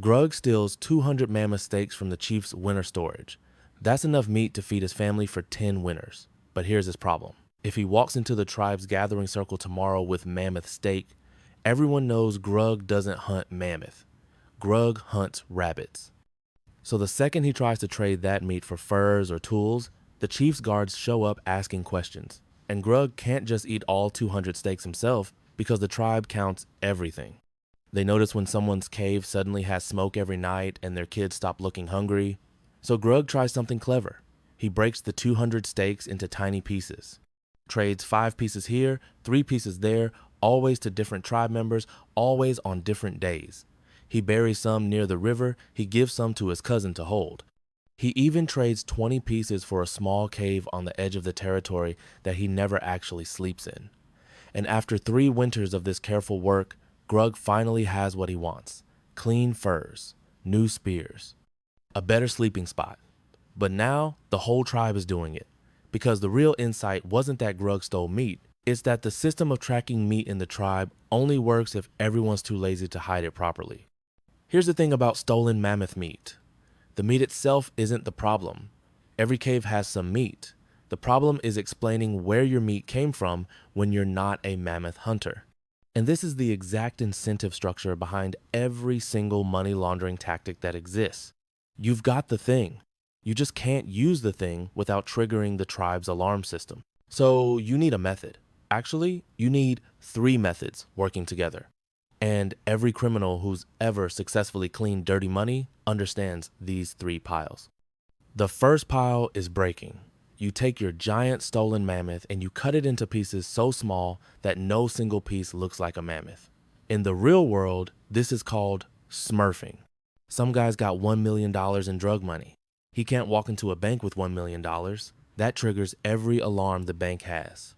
Grug steals 200 mammoth steaks from the chief's winter storage. That's enough meat to feed his family for 10 winters. But here's his problem. If he walks into the tribe's gathering circle tomorrow with mammoth steak, everyone knows Grug doesn't hunt mammoth. Grug hunts rabbits. So the second he tries to trade that meat for furs or tools, the chief's guards show up asking questions. And Grug can't just eat all 200 steaks himself because the tribe counts everything. They notice when someone's cave suddenly has smoke every night and their kids stop looking hungry. So Grug tries something clever. He breaks the 200 steaks into tiny pieces. Trades 5 pieces here, 3 pieces there, always to different tribe members, always on different days. He buries some near the river, he gives some to his cousin to hold. He even trades 20 pieces for a small cave on the edge of the territory that he never actually sleeps in. And after 3 winters of this careful work, Grug finally has what he wants: clean furs, new spears, a better sleeping spot. But now the whole tribe is doing it, because the real insight wasn't that Grug stole meat, it's that the system of tracking meat in the tribe only works if everyone's too lazy to hide it properly. Here's the thing about stolen mammoth meat. The meat itself isn't the problem. Every cave has some meat. The problem is explaining where your meat came from when you're not a mammoth hunter. And this is the exact incentive structure behind every single money laundering tactic that exists. You've got the thing. You just can't use the thing without triggering the tribe's alarm system. So you need a method. Actually, you need 3 methods working together. And every criminal who's ever successfully cleaned dirty money understands these 3 piles. The first pile is breaking. You take your giant stolen mammoth and you cut it into pieces so small that no single piece looks like a mammoth. In the real world, this is called smurfing. Some guy's got $1 million in drug money. He can't walk into a bank with $1 million. That triggers every alarm the bank has.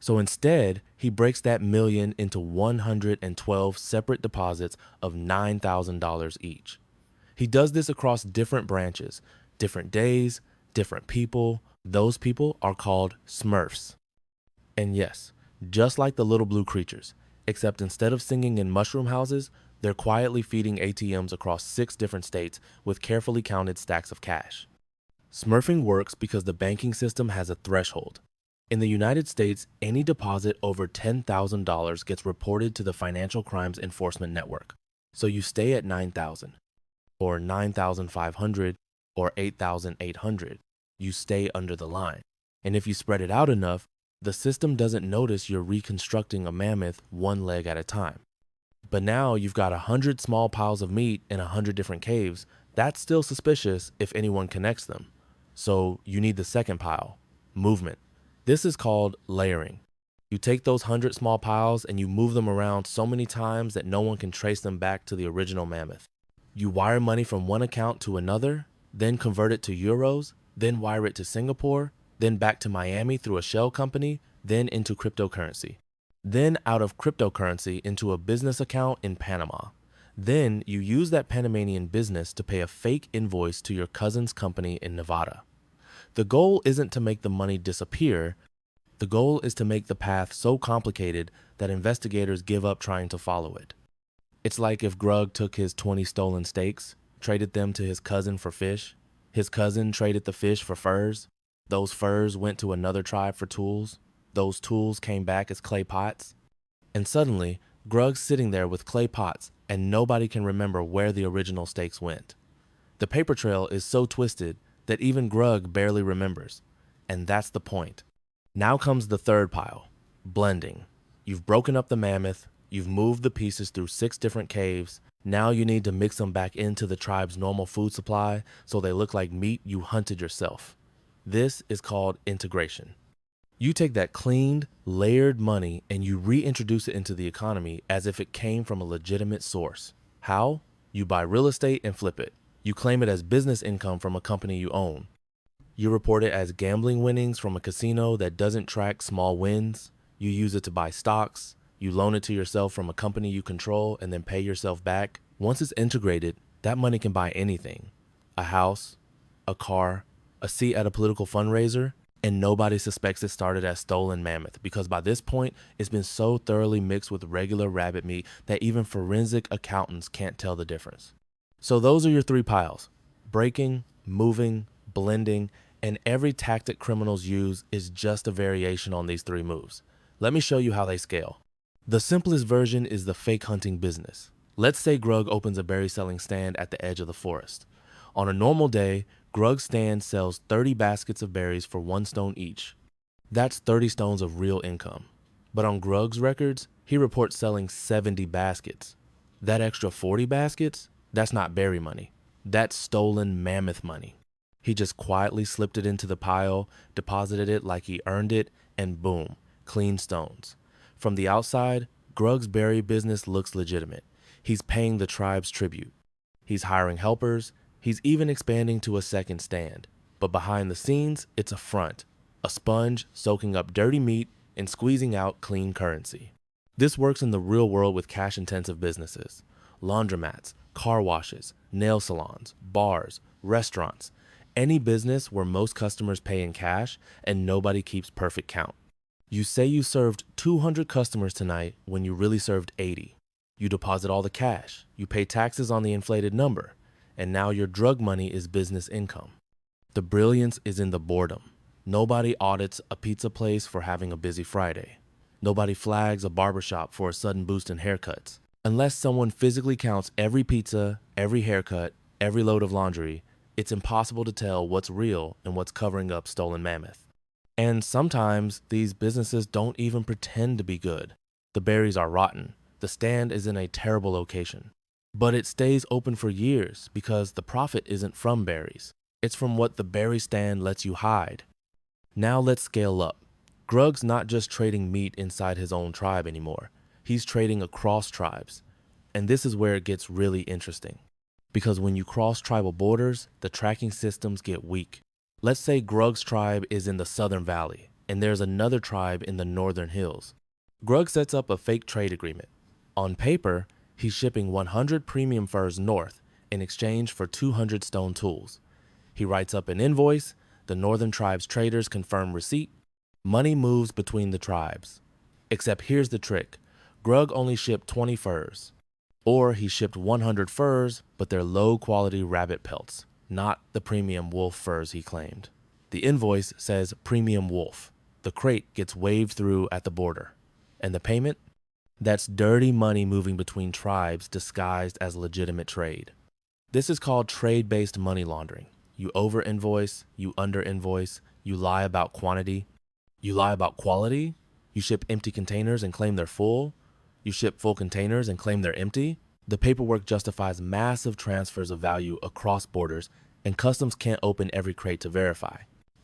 So instead, he breaks that million into 112 separate deposits of $9,000 each. He does this across different branches, different days, different people. Those people are called smurfs. And yes, just like the little blue creatures, except instead of singing in mushroom houses, they're quietly feeding ATMs across 6 different states with carefully counted stacks of cash. Smurfing works because the banking system has a threshold. In the United States, any deposit over $10,000 gets reported to the Financial Crimes Enforcement Network. So you stay at 9,000, or 9,500, or 8,800. You stay under the line. And if you spread it out enough, the system doesn't notice you're reconstructing a mammoth 1 leg at a time. But now you've got 100 small piles of meat in 100 different caves. That's still suspicious if anyone connects them. So you need the second pile, movement. This is called layering. You take those 100 small piles and you move them around so many times that no one can trace them back to the original mammoth. You wire money from one account to another, then convert it to euros, then wire it to Singapore, then back to Miami through a shell company, then into cryptocurrency. Then out of cryptocurrency into a business account in Panama. Then you use that Panamanian business to pay a fake invoice to your cousin's company in Nevada. The goal isn't to make the money disappear. The goal is to make the path so complicated that investigators give up trying to follow it. It's like if Grug took his 20 stolen steaks, traded them to his cousin for fish. His cousin traded the fish for furs. Those furs went to another tribe for tools. Those tools came back as clay pots. And suddenly, Grug's sitting there with clay pots and nobody can remember where the original steaks went. The paper trail is so twisted that even Grug barely remembers. And that's the point. Now comes the third pile, blending. You've broken up the mammoth, you've moved the pieces through 6 different caves. Now you need to mix them back into the tribe's normal food supply so they look like meat you hunted yourself. This is called integration. You take that cleaned, layered money and you reintroduce it into the economy as if it came from a legitimate source. How? You buy real estate and flip it. You claim it as business income from a company you own. You report it as gambling winnings from a casino that doesn't track small wins. You use it to buy stocks. You loan it to yourself from a company you control and then pay yourself back. Once it's integrated, that money can buy anything. A house, a car, a seat at a political fundraiser, and nobody suspects it started as stolen mammoth because by this point, it's been so thoroughly mixed with regular rabbit meat that even forensic accountants can't tell the difference. So those are your three piles: breaking, moving, blending, and every tactic criminals use is just a variation on these three moves. Let me show you how they scale. The simplest version is the fake hunting business. Let's say Grug opens a berry selling stand at the edge of the forest. On a normal day, Grug's stand sells 30 baskets of berries for 1 stone each. That's 30 stones of real income. But on Grug's records, he reports selling 70 baskets. That extra 40 baskets, that's not berry money. That's stolen Mammoth money. He just quietly slipped it into the pile, deposited it like he earned it, and boom, clean stones. From the outside, Grug's berry business looks legitimate. He's paying the tribe's tribute. He's hiring helpers. He's even expanding to a second stand. But behind the scenes, it's a front, a sponge soaking up dirty meat and squeezing out clean currency. This works in the real world with cash-intensive businesses: laundromats, car washes, nail salons, bars, restaurants, any business where most customers pay in cash and nobody keeps perfect count. You say you served 200 customers tonight when you really served 80. You deposit all the cash, you pay taxes on the inflated number, and now your drug money is business income. The brilliance is in the boredom. Nobody audits a pizza place for having a busy Friday. Nobody flags a barbershop for a sudden boost in haircuts. Unless someone physically counts every pizza, every haircut, every load of laundry, it's impossible to tell what's real and what's covering up stolen Mammoth. And sometimes these businesses don't even pretend to be good. The berries are rotten. The stand is in a terrible location. But it stays open for years because the profit isn't from berries. It's from what the berry stand lets you hide. Now let's scale up. Grug's not just trading meat inside his own tribe anymore. He's trading across tribes. And this is where it gets really interesting. Because when you cross tribal borders, the tracking systems get weak. Let's say Grug's tribe is in the Southern Valley, and there's another tribe in the Northern Hills. Grug sets up a fake trade agreement. On paper, he's shipping 100 premium furs north in exchange for 200 stone tools. He writes up an invoice, the Northern tribe's traders confirm receipt, money moves between the tribes. Except here's the trick: Grug only shipped 20 furs. Or he shipped 100 furs, but they're low-quality rabbit pelts, not the premium wolf furs he claimed. The invoice says premium wolf. The crate gets waved through at the border. And the payment? That's dirty money moving between tribes disguised as legitimate trade. This is called trade-based money laundering. You over-invoice, you under-invoice, you lie about quantity. You lie about quality? You ship empty containers and claim they're full? You ship full containers and claim they're empty? The paperwork justifies massive transfers of value across borders, and customs can't open every crate to verify.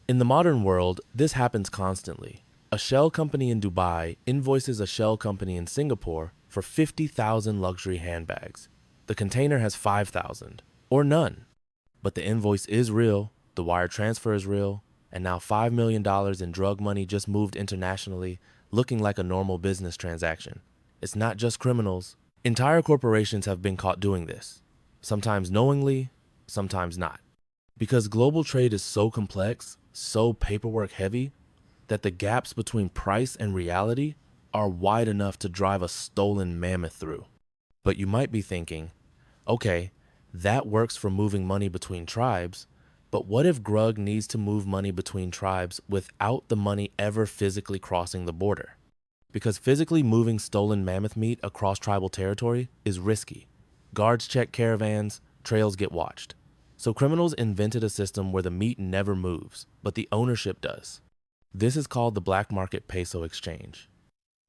In the modern world, this happens constantly. A shell company in Dubai invoices a shell company in Singapore for 50,000 luxury handbags. The container has 5,000, or none. But the invoice is real, the wire transfer is real, and now $5 million in drug money just moved internationally, looking like a normal business transaction. It's not just criminals. Entire corporations have been caught doing this, sometimes knowingly, sometimes not. Because global trade is so complex, so paperwork heavy, that the gaps between price and reality are wide enough to drive a stolen mammoth through. But you might be thinking, okay, that works for moving money between tribes, but what if Grug needs to move money between tribes without the money ever physically crossing the border? Because physically moving stolen mammoth meat across tribal territory is risky. Guards check caravans, trails get watched. So criminals invented a system where the meat never moves, but the ownership does. This is called the black market peso exchange.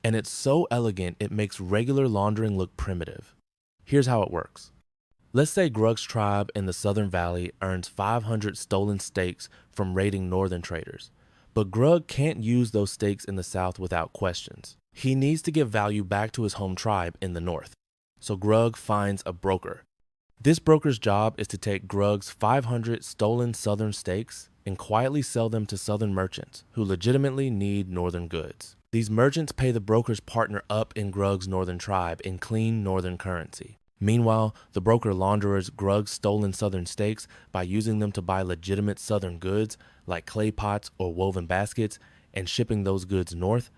And it's so elegant it makes regular laundering look primitive. Here's how it works. Let's say Grug's tribe in the Southern Valley earns 500 stolen steaks from raiding northern traders. But Grug can't use those steaks in the South without questions. He needs to give value back to his home tribe in the North. So Grug finds a broker. This broker's job is to take Grug's 500 stolen Southern steaks and quietly sell them to Southern merchants who legitimately need Northern goods. These merchants pay the broker's partner up in Grug's Northern tribe in clean Northern currency. Meanwhile, the broker launders Grug's stolen Southern steaks by using them to buy legitimate Southern goods like clay pots or woven baskets and shipping those goods north.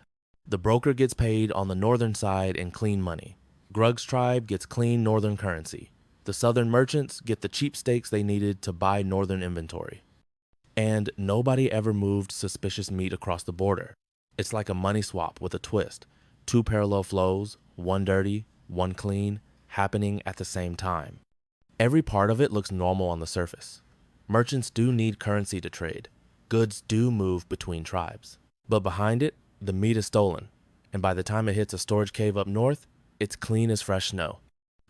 The broker gets paid on the Northern side in clean money. Grug's tribe gets clean Northern currency. The southern merchants get the cheap steaks they needed to buy northern inventory. And nobody ever moved suspicious meat across the border. It's like a money swap with a twist. Two parallel flows, one dirty, one clean, happening at the same time. Every part of it looks normal on the surface. Merchants do need currency to trade. Goods do move between tribes. But behind it, the meat is stolen. And by the time it hits a storage cave up north, it's clean as fresh snow.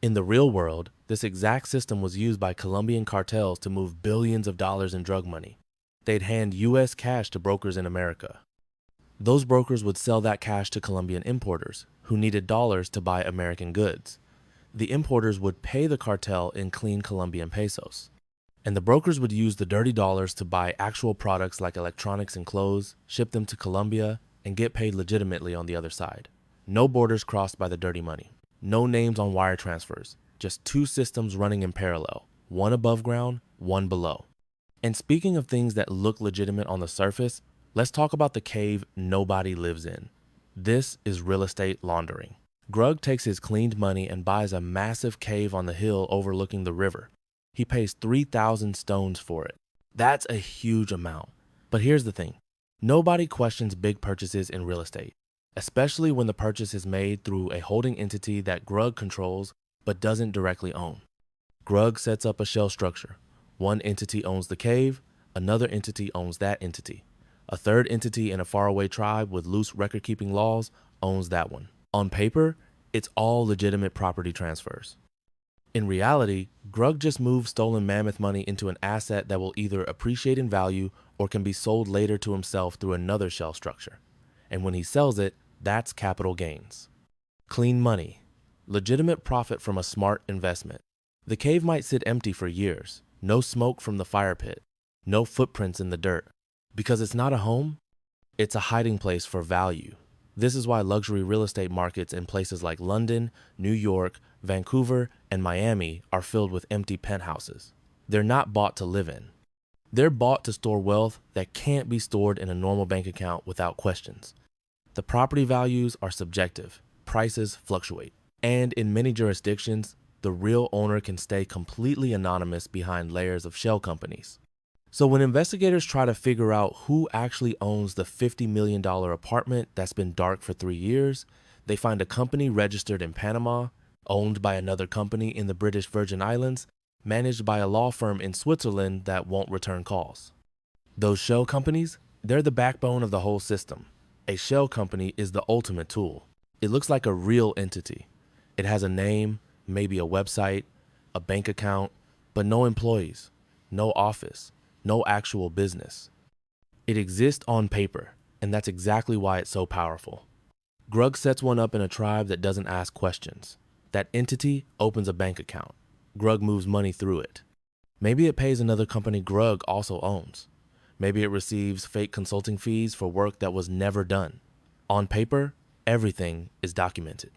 In the real world, this exact system was used by Colombian cartels to move billions of dollars in drug money. They'd hand US cash to brokers in America. Those brokers would sell that cash to Colombian importers, who needed dollars to buy American goods. The importers would pay the cartel in clean Colombian pesos. And the brokers would use the dirty dollars to buy actual products like electronics and clothes, ship them to Colombia, and get paid legitimately on the other side. No borders crossed by the dirty money. No names on wire transfers. Just two systems running in parallel. One above ground, one below. And speaking of things that look legitimate on the surface, let's talk about the cave nobody lives in. This is real estate laundering. Grug takes his cleaned money and buys a massive cave on the hill overlooking the river. He pays 3,000 stones for it. That's a huge amount. But here's the thing. Nobody questions big purchases in real estate, especially when the purchase is made through a holding entity that Grug controls but doesn't directly own. Grug sets up a shell structure. One entity owns the cave, another entity owns that entity. A third entity in a faraway tribe with loose record-keeping laws owns that one. On paper, it's all legitimate property transfers. In reality, Grug just moves stolen Mammoth money into an asset that will either appreciate in value or can be sold later to himself through another shell structure. And when he sells it, that's capital gains. Clean money. Legitimate profit from a smart investment. The cave might sit empty for years. No smoke from the fire pit. No footprints in the dirt. Because it's not a home, it's a hiding place for value. This is why luxury real estate markets in places like London, New York, Vancouver, and Miami are filled with empty penthouses. They're not bought to live in. They're bought to store wealth that can't be stored in a normal bank account without questions. The property values are subjective. Prices fluctuate. And in many jurisdictions, the real owner can stay completely anonymous behind layers of shell companies. So when investigators try to figure out who actually owns the $50 million apartment that's been dark for 3 years, they find a company registered in Panama, owned by another company in the British Virgin Islands, managed by a law firm in Switzerland that won't return calls. Those shell companies, they're the backbone of the whole system. A shell company is the ultimate tool. It looks like a real entity. It has a name, maybe a website, a bank account, but no employees, no office, no actual business. It exists on paper, and that's exactly why it's so powerful. Grug sets one up in a tribe that doesn't ask questions. That entity opens a bank account. Grug moves money through it. Maybe it pays another company Grug also owns. Maybe it receives fake consulting fees for work that was never done. On paper, everything is documented.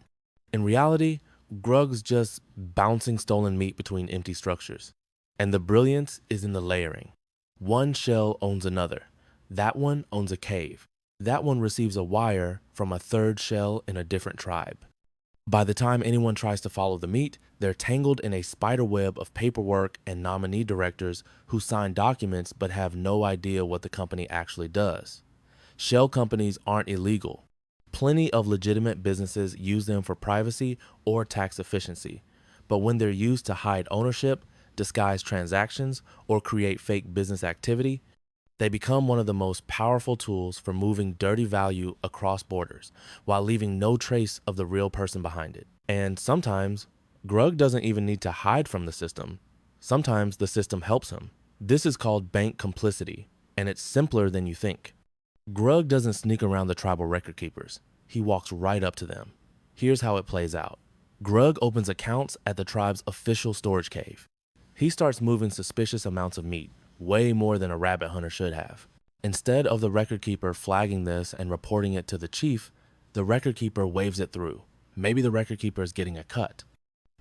In reality, Grug's just bouncing stolen meat between empty structures. And the brilliance is in the layering. One shell owns another. That one owns a cave. That one receives a wire from a third shell in a different tribe. By the time anyone tries to follow the meat, they're tangled in a spider web of paperwork and nominee directors who sign documents but have no idea what the company actually does. Shell companies aren't illegal. Plenty of legitimate businesses use them for privacy or tax efficiency. But when they're used to hide ownership, disguise transactions, or create fake business activity, they become one of the most powerful tools for moving dirty value across borders while leaving no trace of the real person behind it. And sometimes, Grug doesn't even need to hide from the system. Sometimes the system helps him. This is called bank complicity, and it's simpler than you think. Grug doesn't sneak around the tribal record keepers. He walks right up to them. Here's how it plays out. Grug opens accounts at the tribe's official storage cave. He starts moving suspicious amounts of meat, way more than a rabbit hunter should have. Instead of the record keeper flagging this and reporting it to the chief, the record keeper waves it through. Maybe the record keeper is getting a cut.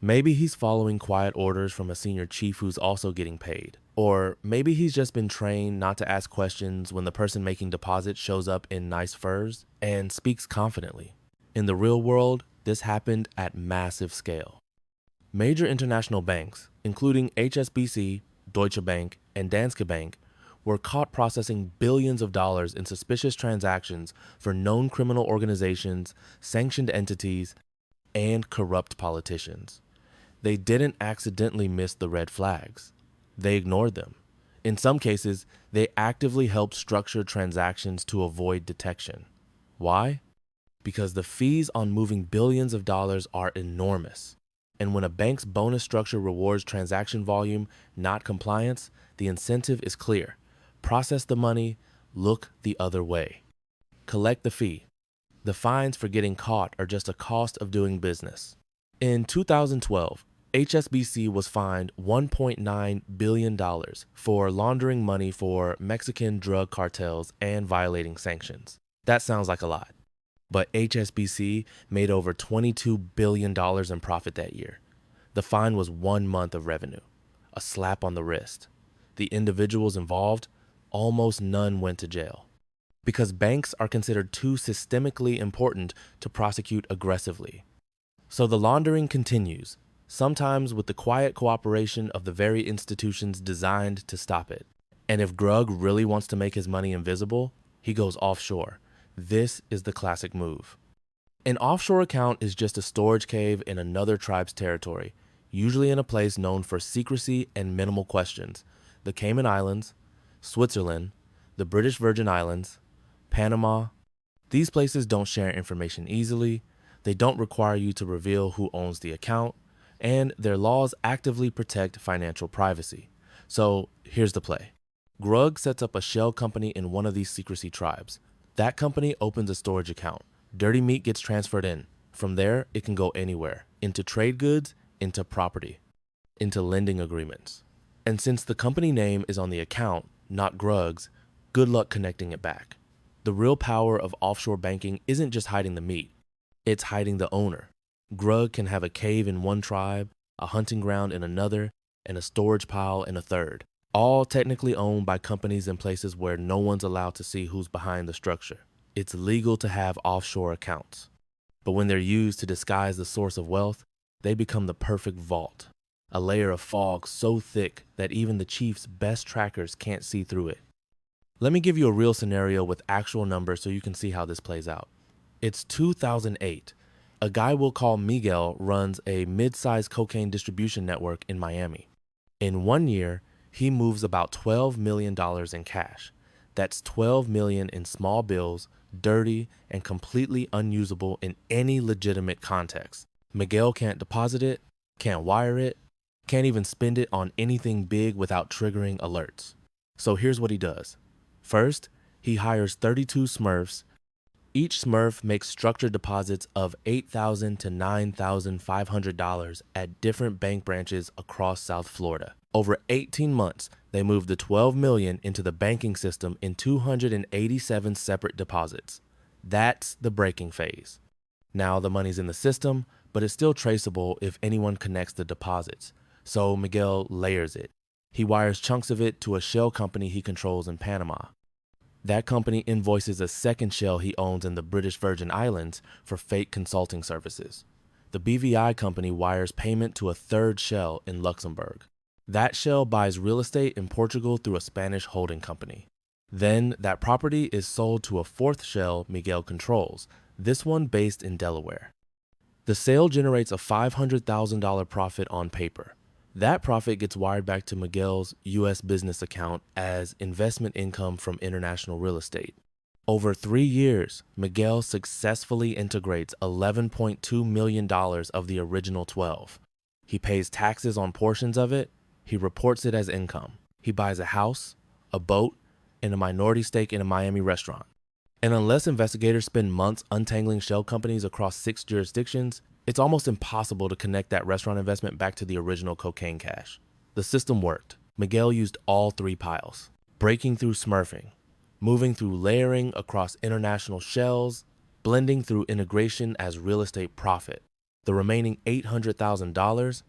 Maybe he's following quiet orders from a senior chief who's also getting paid. Or maybe he's just been trained not to ask questions when the person making deposits shows up in nice furs and speaks confidently. In the real world, this happened at massive scale. Major international banks, including HSBC, Deutsche Bank, and Danske Bank, were caught processing billions of dollars in suspicious transactions for known criminal organizations, sanctioned entities, and corrupt politicians. They didn't accidentally miss the red flags. They ignored them. In some cases, they actively helped structure transactions to avoid detection. Why? Because the fees on moving billions of dollars are enormous. And when a bank's bonus structure rewards transaction volume, not compliance, the incentive is clear. Process the money, look the other way. Collect the fee. The fines for getting caught are just a cost of doing business. In 2012, HSBC was fined $1.9 billion for laundering money for Mexican drug cartels and violating sanctions. That sounds like a lot. But HSBC made over $22 billion in profit that year. The fine was 1 month of revenue, a slap on the wrist. The individuals involved, almost none went to jail. Because banks are considered too systemically important to prosecute aggressively. So the laundering continues, sometimes with the quiet cooperation of the very institutions designed to stop it. And if Grug really wants to make his money invisible, he goes offshore. This is the classic move. An offshore account is just a storage cave in another tribe's territory, usually in a place known for secrecy and minimal questions. The Cayman Islands, Switzerland, the British Virgin Islands, Panama. These places don't share information easily, they don't require you to reveal who owns the account, and their laws actively protect financial privacy. So here's the play. Grug sets up a shell company in one of these secrecy tribes. That company opens a storage account. Dirty meat gets transferred in. From there, it can go anywhere, into trade goods, into property, into lending agreements. And since the company name is on the account, not Grug's, good luck connecting it back. The real power of offshore banking isn't just hiding the meat, it's hiding the owner. Grug can have a cave in one tribe, a hunting ground in another, and a storage pile in a third, all technically owned by companies in places where no one's allowed to see who's behind the structure. It's legal to have offshore accounts. But when they're used to disguise the source of wealth, they become the perfect vault, a layer of fog so thick that even the chief's best trackers can't see through it. Let me give you a real scenario with actual numbers so you can see how this plays out. It's 2008. A guy we'll call Miguel runs a mid-sized cocaine distribution network in Miami. In 1 year, he moves about $12 million in cash. That's $12 million in small bills, dirty and completely unusable in any legitimate context. Miguel can't deposit it, can't wire it, can't even spend it on anything big without triggering alerts. So here's what he does. First, he hires 32 Smurfs. Each Smurf makes structured deposits of $8,000 to $9,500 at different bank branches across South Florida. Over 18 months, they moved the $12 million into the banking system in 287 separate deposits. That's the breaking phase. Now the money's in the system, but it's still traceable if anyone connects the deposits. So Miguel layers it. He wires chunks of it to a shell company he controls in Panama. That company invoices a second shell he owns in the British Virgin Islands for fake consulting services. The BVI company wires payment to a third shell in Luxembourg. That shell buys real estate in Portugal through a Spanish holding company. Then that property is sold to a fourth shell Miguel controls, this one based in Delaware. The sale generates a $500,000 profit on paper. That profit gets wired back to Miguel's U.S. business account as investment income from international real estate. Over 3 years, Miguel successfully integrates $11.2 million of the original 12. He pays taxes on portions of it. He reports it as income. He buys a house, a boat, and a minority stake in a Miami restaurant. And unless investigators spend months untangling shell companies across 6 jurisdictions, it's almost impossible to connect that restaurant investment back to the original cocaine cash. The system worked. Miguel used all 3 piles, breaking through smurfing, moving through layering across international shells, blending through integration as real estate profit. The remaining $800,000,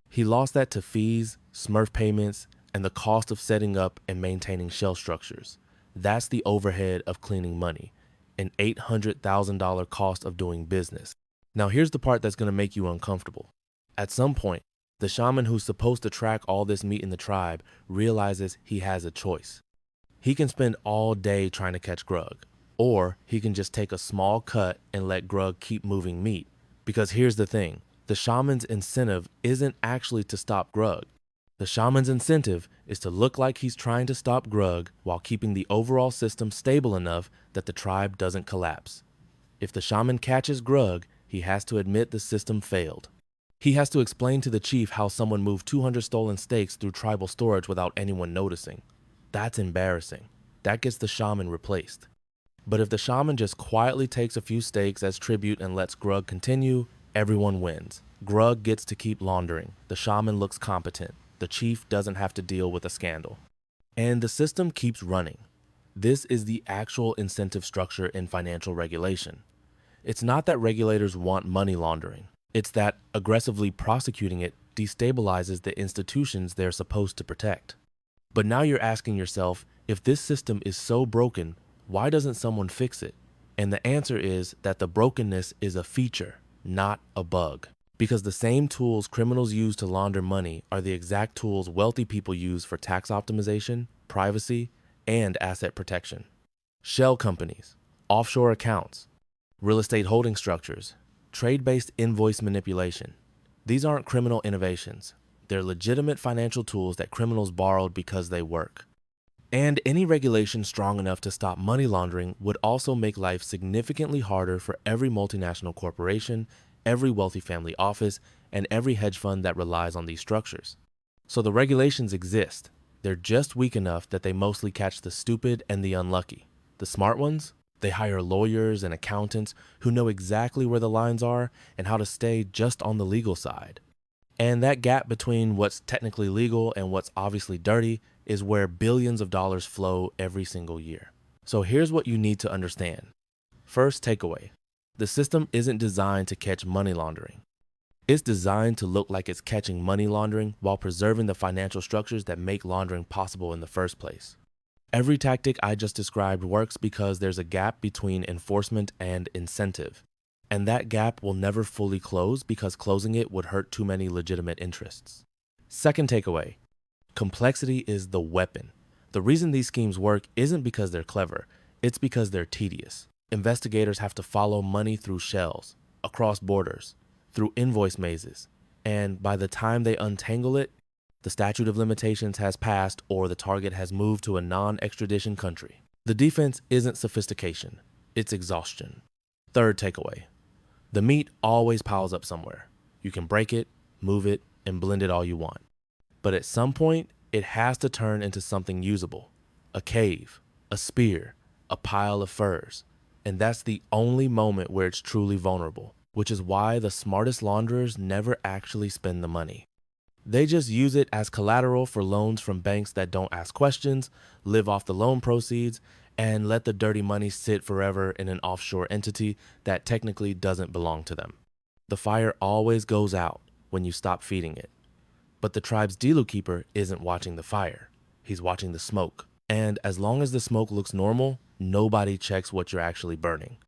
he lost that to fees, smurf payments, and the cost of setting up and maintaining shell structures. That's the overhead of cleaning money, an $800,000 cost of doing business. Now here's the part that's going to make you uncomfortable. At some point, The shaman who's supposed to track all this meat in the tribe realizes he has a choice. He can spend all day trying to catch grug, or he can just take a small cut and let grug keep moving meat. Because here's the thing, the shaman's incentive isn't actually to stop grug. The shaman's incentive is to look like he's trying to stop grug while keeping the overall system stable enough that the tribe doesn't collapse. If the shaman catches grug, he has to admit the system failed. He has to explain to the chief how someone moved 200 stolen steaks through tribal storage without anyone noticing. That's embarrassing. That gets the shaman replaced. But if the shaman just quietly takes a few steaks as tribute and lets grug continue, everyone wins. Grug gets to keep laundering. The shaman looks competent. The chief doesn't have to deal with a scandal. And the system keeps running. This is the actual incentive structure in financial regulation. It's not that regulators want money laundering. It's that aggressively prosecuting it destabilizes the institutions they're supposed to protect. But now you're asking yourself, if this system is so broken, why doesn't someone fix it? And the answer is that the brokenness is a feature, not a bug. Because the same tools criminals use to launder money are the exact tools wealthy people use for tax optimization, privacy, and asset protection. Shell companies, offshore accounts, real estate holding structures, trade-based invoice manipulation. These aren't criminal innovations. They're legitimate financial tools that criminals borrowed because they work. And any regulation strong enough to stop money laundering would also make life significantly harder for every multinational corporation, every wealthy family office, and every hedge fund that relies on these structures. So the regulations exist. They're just weak enough that they mostly catch the stupid and the unlucky. The smart ones? They hire lawyers and accountants who know exactly where the lines are and how to stay just on the legal side. And that gap between what's technically legal and what's obviously dirty is where billions of dollars flow every single year. So here's what you need to understand. First takeaway, the system isn't designed to catch money laundering. It's designed to look like it's catching money laundering while preserving the financial structures that make laundering possible in the first place. Every tactic I just described works because there's a gap between enforcement and incentive. And that gap will never fully close because closing it would hurt too many legitimate interests. Second takeaway, complexity is the weapon. The reason these schemes work isn't because they're clever, it's because they're tedious. Investigators have to follow money through shells, across borders, through invoice mazes, and by the time they untangle it, the statute of limitations has passed or the target has moved to a non-extradition country. The defense isn't sophistication, it's exhaustion. Third takeaway, the meat always piles up somewhere. You can break it, move it, and blend it all you want. But at some point, it has to turn into something usable. A cave, a spear, a pile of furs. And that's the only moment where it's truly vulnerable, which is why the smartest launderers never actually spend the money. They just use it as collateral for loans from banks that don't ask questions, live off the loan proceeds, and let the dirty money sit forever in an offshore entity that technically doesn't belong to them. The fire always goes out when you stop feeding it. But the tribe's Dilu keeper isn't watching the fire. He's watching the smoke. And as long as the smoke looks normal, nobody checks what you're actually burning.